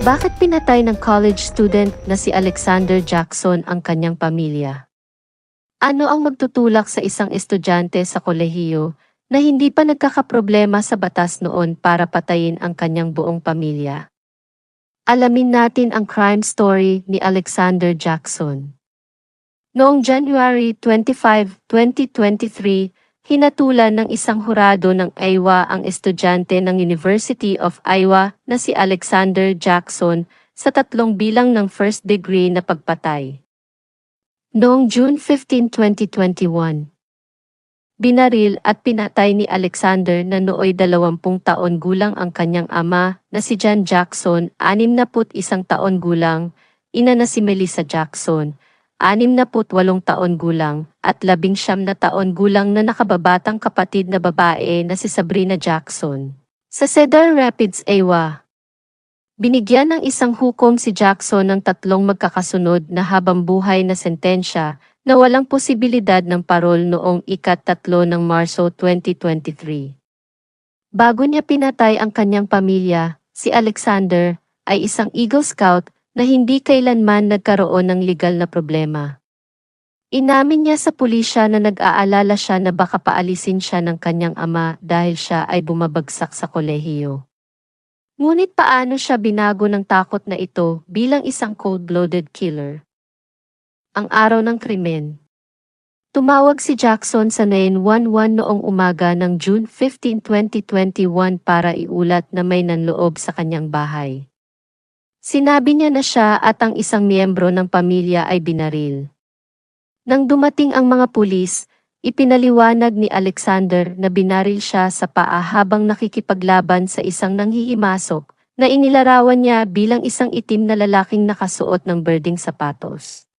Bakit pinatay ng college student na si Alexander Jackson ang kanyang pamilya? Ano ang magtutulak sa isang estudyante sa kolehiyo na hindi pa nagkakaproblema sa batas noon para patayin ang kanyang buong pamilya? Alamin natin ang crime story ni Alexander Jackson. Noong January 25, 2023, hinatulan ng isang hurado ng Iowa ang estudyante ng University of Iowa na si Alexander Jackson sa 3 bilang ng first degree na pagpatay. Noong June 15, 2021, binaril at pinatay ni Alexander na nooy 20 taon gulang ang kanyang ama na si John Jackson, 61 taon gulang, ina na si Melissa Jackson, 68 taon gulang, at 19 na taon gulang na nakababatang kapatid na babae na si Sabrina Jackson. Sa Cedar Rapids, Iowa, binigyan ng isang hukom si Jackson ng 3 magkakasunod na habambuhay na sentensya na walang posibilidad ng parol noong ika-3 ng Marso 2023. Bago niya pinatay ang kanyang pamilya, si Alexander ay isang Eagle Scout na hindi kailanman nagkaroon ng legal na problema. Inamin niya sa pulisya na nag-aalala siya na baka paalisin siya ng kanyang ama dahil siya ay bumabagsak sa kolehiyo. Ngunit paano siya binago ng takot na ito bilang isang cold-blooded killer? Ang araw ng krimen. Tumawag si Jackson sa 911 noong umaga ng June 15, 2021 para iulat na may nanloob sa kanyang bahay. Sinabi niya na siya at ang isang miyembro ng pamilya ay binaril. Nang dumating ang mga pulis, ipinaliwanag ni Alexander na binaril siya sa paa habang nakikipaglaban sa isang nanghihimasok na inilarawan niya bilang isang itim na lalaking nakasuot ng birding sapatos.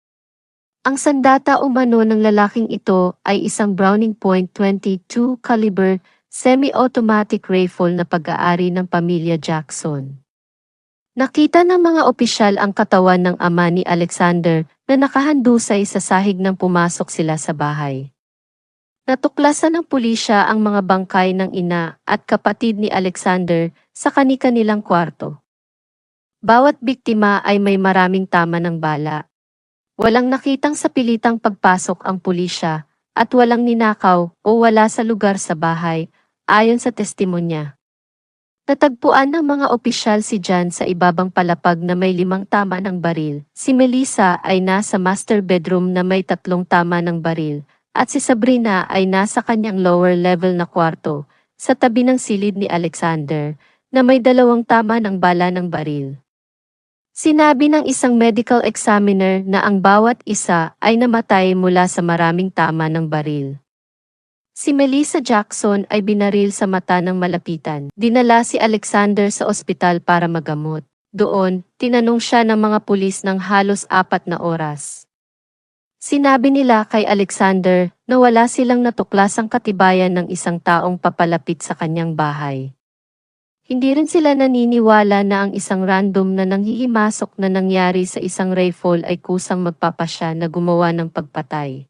Ang sandata umano ng lalaking ito ay isang Browning .22 caliber semi-automatic rifle na pag-aari ng pamilya Jackson. Nakita ng mga opisyal ang katawan ng ama ni Alexander na nakahandusay sa sahig nang pumasok sila sa bahay. Natuklasan ng pulisya ang mga bangkay ng ina at kapatid ni Alexander sa kani-kanilang kwarto. Bawat biktima ay may maraming tama ng bala. Walang nakitang sapilitang pagpasok ang pulisya at walang ninakaw o wala sa lugar sa bahay, ayon sa testimonya. Natagpuan ng mga opisyal si John sa ibabang palapag na may 5 tama ng baril. Si Melissa ay nasa master bedroom na may 3 tama ng baril, at si Sabrina ay nasa kanyang lower level na kwarto, sa tabi ng silid ni Alexander, na may 2 tama ng bala ng baril. Sinabi ng isang medical examiner na ang bawat isa ay namatay mula sa maraming tama ng baril. Si Melissa Jackson ay binaril sa mata ng malapitan. Dinala si Alexander sa ospital para magamot. Doon, tinanong siya ng mga pulis ng halos 4 na oras. Sinabi nila kay Alexander na wala silang natuklasang katibayan ng isang taong papalapit sa kanyang bahay. Hindi rin sila naniniwala na ang isang random na nanghihimasok na nangyari sa isang rifle ay kusang magpapasya na gumawa ng pagpatay.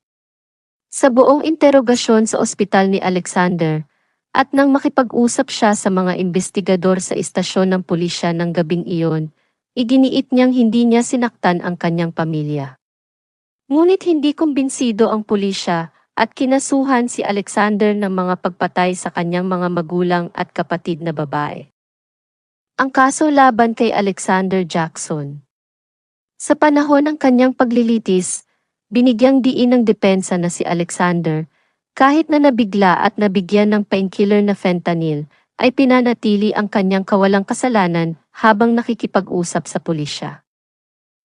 Sa buong interogasyon sa ospital ni Alexander, at nang makipag-usap siya sa mga investigador sa istasyon ng pulisya ng gabing iyon, iginiit niyang hindi niya sinaktan ang kanyang pamilya. Ngunit hindi kumbinsido ang pulisya at kinasuhan si Alexander ng mga pagpatay sa kanyang mga magulang at kapatid na babae. Ang kaso laban kay Alexander Jackson. Sa panahon ng kanyang paglilitis, binigyang diin ng depensa na si Alexander, kahit na nabigla at nabigyan ng painkiller na fentanyl, ay pinanatili ang kanyang kawalang kasalanan habang nakikipag-usap sa pulisya.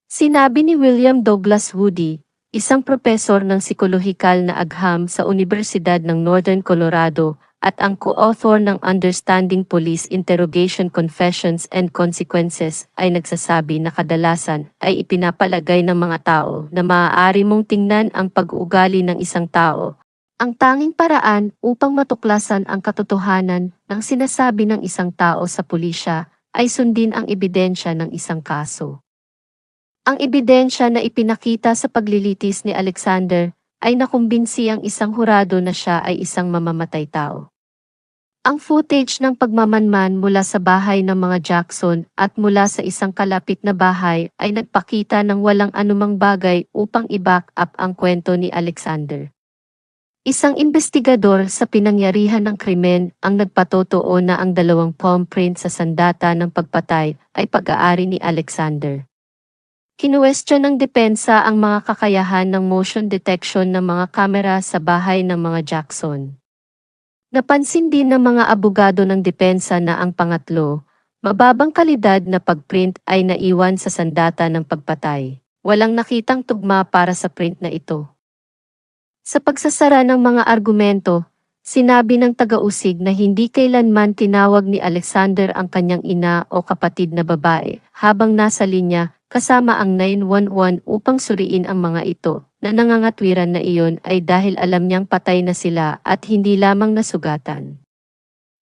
Sinabi ni William Douglas Woody, isang propesor ng psikolohikal na agham sa Universidad ng Northern Colorado at ang co-author ng Understanding Police Interrogation Confessions and Consequences, ay nagsasabi na kadalasan ay ipinapalagay ng mga tao na maaari mong tingnan ang pag-uugali ng isang tao. Ang tanging paraan upang matuklasan ang katotohanan ng sinasabi ng isang tao sa pulisya ay sundin ang ebidensya ng isang kaso. Ang ebidensya na ipinakita sa paglilitis ni Alexander ay nakumbinsi ang isang hurado na siya ay isang mamamatay tao. Ang footage ng pagmamanman mula sa bahay ng mga Jackson at mula sa isang kalapit na bahay ay nagpakita ng walang anumang bagay upang i-back up ang kwento ni Alexander. Isang investigador sa pinangyarihan ng krimen ang nagpatotoo na ang dalawang palm print sa sandata ng pagpatay ay pag-aari ni Alexander. Kinuwestiyon ng depensa ang mga kakayahan ng motion detection ng mga kamera sa bahay ng mga Jackson. Napansin din ng mga abogado ng depensa na ang pangatlo, mababang kalidad na pagprint ay naiwan sa sandata ng pagpatay. Walang nakitang tugma para sa print na ito. Sa pagsasara ng mga argumento, sinabi ng taga-usig na hindi kailanman tinawag ni Alexander ang kanyang ina o kapatid na babae habang nasa linya kasama ang 911 upang suriin ang mga ito, na nangangatwiran na iyon ay dahil alam niyang patay na sila at hindi lamang nasugatan.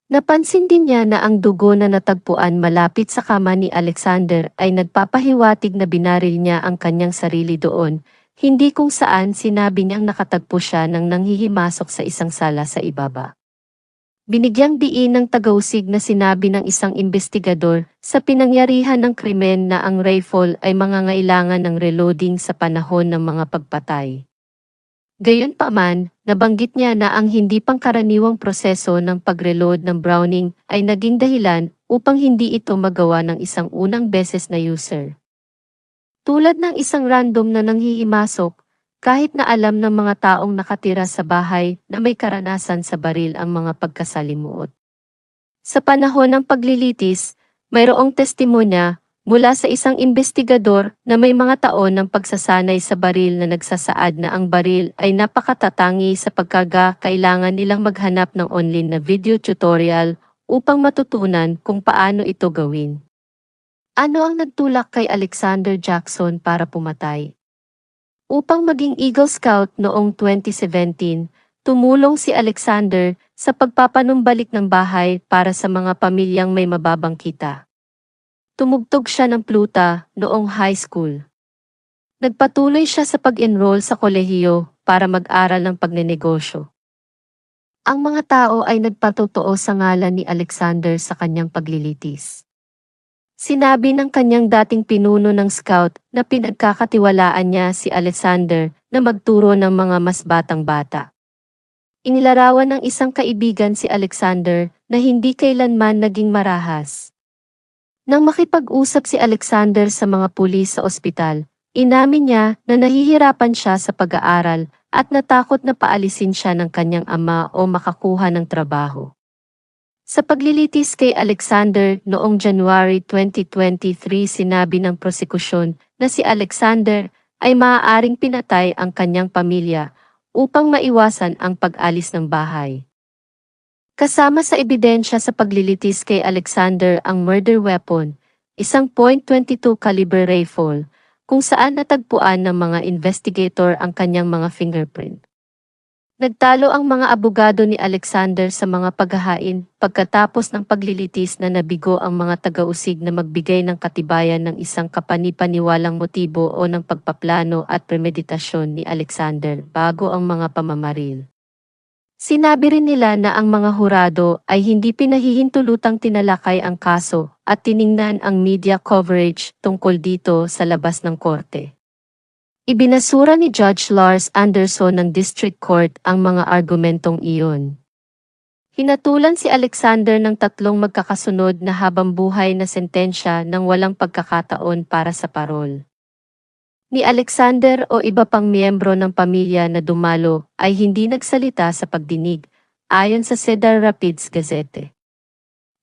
Napansin din niya na ang dugo na natagpuan malapit sa kama ni Alexander ay nagpapahiwatig na binaril niya ang kanyang sarili doon, hindi kung saan sinabi niyang nakatagpo siya ng nanghihimasok sa isang sala sa ibaba. Binigyang diin ng taga-usig na sinabi ng isang investigador sa pinangyarihan ng krimen na ang rifle ay mangangailangan ng reloading sa panahon ng mga pagpatay. Gayunpaman, nabanggit niya na ang hindi pangkaraniwang proseso ng pag-reload ng Browning ay naging dahilan upang hindi ito magawa ng isang unang beses na user. Tulad ng isang random na nanghihimasok, kahit na alam ng mga taong nakatira sa bahay na may karanasan sa baril ang mga pagkasalimuot. Sa panahon ng paglilitis, mayroong testimonya mula sa isang investigador na may mga taon ng pagsasanay sa baril na nagsasaad na ang baril ay napakatatangi sa kailangan nilang maghanap ng online na video tutorial upang matutunan kung paano ito gawin. Ano ang nagtulak kay Alexander Jackson para pumatay? Upang maging Eagle Scout noong 2017, tumulong si Alexander sa pagpapanumbalik ng bahay para sa mga pamilyang may mababang kita. Tumugtog siya ng pluta noong high school. Nagpatuloy siya sa pag-enroll sa kolehiyo para mag-aral ng pagnenegosyo. Ang mga tao ay nagpatotoo sa ngalan ni Alexander sa kanyang paglilitis. Sinabi ng kanyang dating pinuno ng scout na pinagkakatiwalaan niya si Alexander na magturo ng mga mas batang bata. Inilarawan ng isang kaibigan si Alexander na hindi kailanman naging marahas. Nang makipag-usap si Alexander sa mga pulis sa ospital, inamin niya na nahihirapan siya sa pag-aaral at natakot na paalisin siya ng kanyang ama o makakuha ng trabaho. Sa paglilitis kay Alexander noong January 2023, sinabi ng prosekusyon na si Alexander ay maaaring pinatay ang kanyang pamilya upang maiwasan ang pag-alis ng bahay. Kasama sa ebidensya sa paglilitis kay Alexander ang murder weapon, isang .22 caliber rifle, kung saan natagpuan ng mga investigator ang kanyang mga fingerprint. Nagtalo ang mga abogado ni Alexander sa mga paghahain pagkatapos ng paglilitis na nabigo ang mga taga-usig na magbigay ng katibayan ng isang kapanipaniwalang motibo o ng pagpaplano at premeditasyon ni Alexander bago ang mga pamamaril. Sinabi rin nila na ang mga hurado ay hindi pinahihintulutang tinalakay ang kaso at tiningnan ang media coverage tungkol dito sa labas ng korte. Ibinasura ni Judge Lars Anderson ng District Court ang mga argumentong iyon. Hinatulan si Alexander ng 3 magkakasunod na habambuhay na sentensya nang walang pagkakataon para sa parol. Ni Alexander o iba pang miyembro ng pamilya na dumalo ay hindi nagsalita sa pagdinig, ayon sa Cedar Rapids Gazette.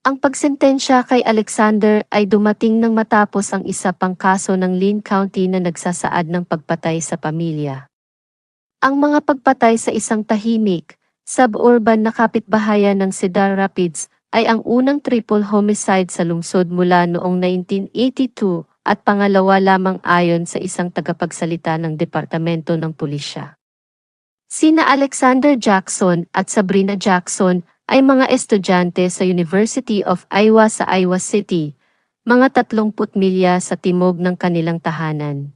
Ang pagsentensya kay Alexander ay dumating nang matapos ang isa pang kaso ng Linn County na nagsasaad ng pagpatay sa pamilya. Ang mga pagpatay sa isang tahimik, suburban na kapitbahayan ng Cedar Rapids ay ang unang triple homicide sa lungsod mula noong 1982 at pangalawa lamang ayon sa isang tagapagsalita ng Departamento ng Pulisya. Sina Alexander Jackson at Sabrina Jackson ay mga estudyante sa University of Iowa sa Iowa City, mga 30 milya sa timog ng kanilang tahanan.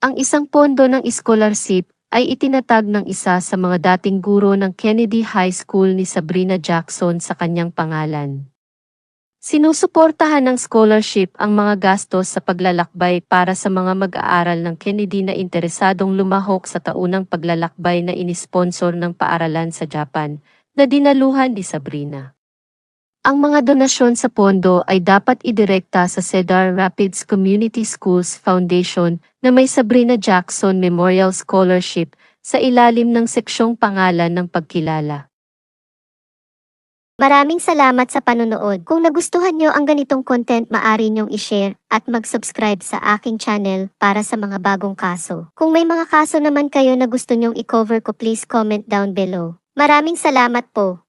Ang isang pondo ng scholarship ay itinatag ng isa sa mga dating guro ng Kennedy High School ni Sabrina Jackson sa kanyang pangalan. Sinusuportahan ng scholarship ang mga gastos sa paglalakbay para sa mga mag-aaral ng Kennedy na interesadong lumahok sa taunang paglalakbay na inisponsor ng paaralan sa Japan, na dinaluhan ni Sabrina. Ang mga donasyon sa pondo ay dapat idirekta sa Cedar Rapids Community Schools Foundation na may Sabrina Jackson Memorial Scholarship sa ilalim ng seksyong pangalan ng pagkilala. Maraming salamat sa panonood. Kung nagustuhan nyo ang ganitong content, maaari nyong i-share at mag-subscribe sa aking channel para sa mga bagong kaso. Kung may mga kaso naman kayo na gusto nyong i-cover ko, please comment down below. Maraming salamat po.